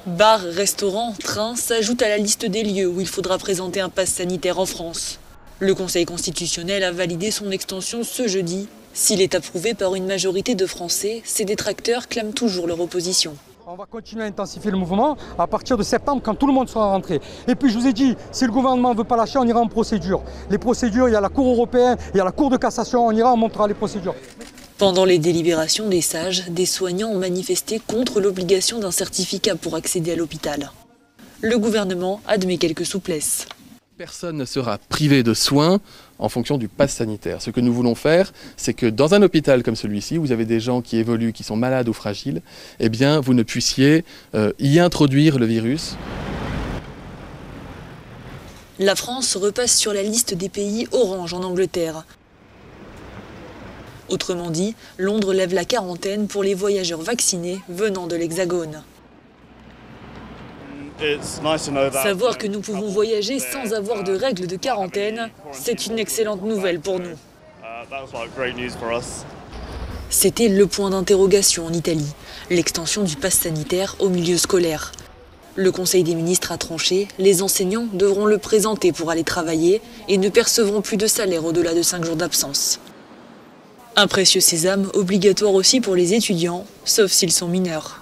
Bars, restaurants, trains s'ajoutent à la liste des lieux où il faudra présenter un pass sanitaire en France. Le Conseil constitutionnel a validé son extension ce jeudi. S'il est approuvé par une majorité de Français, ses détracteurs clament toujours leur opposition. On va continuer à intensifier le mouvement à partir de septembre quand tout le monde sera rentré. Et puis je vous ai dit, si le gouvernement ne veut pas lâcher, on ira en procédure. Les procédures, il y a la Cour européenne, il y a la Cour de cassation, on ira, on montrera les procédures. Pendant les délibérations des sages, des soignants ont manifesté contre l'obligation d'un certificat pour accéder à l'hôpital. Le gouvernement admet quelques souplesses. Personne ne sera privé de soins en fonction du pass sanitaire. Ce que nous voulons faire, c'est que dans un hôpital comme celui-ci, où vous avez des gens qui évoluent, qui sont malades ou fragiles, eh bien, vous ne puissiez y introduire le virus. La France repasse sur la liste des pays orange en Angleterre. Autrement dit, Londres lève la quarantaine pour les voyageurs vaccinés venant de l'Hexagone. Savoir que nous pouvons voyager sans avoir de règles de quarantaine, c'est une excellente nouvelle pour nous. C'était le point d'interrogation en Italie, l'extension du pass sanitaire au milieu scolaire. Le Conseil des ministres a tranché, les enseignants devront le présenter pour aller travailler et ne percevront plus de salaire au-delà de 5 jours d'absence. Un précieux sésame obligatoire aussi pour les étudiants, sauf s'ils sont mineurs.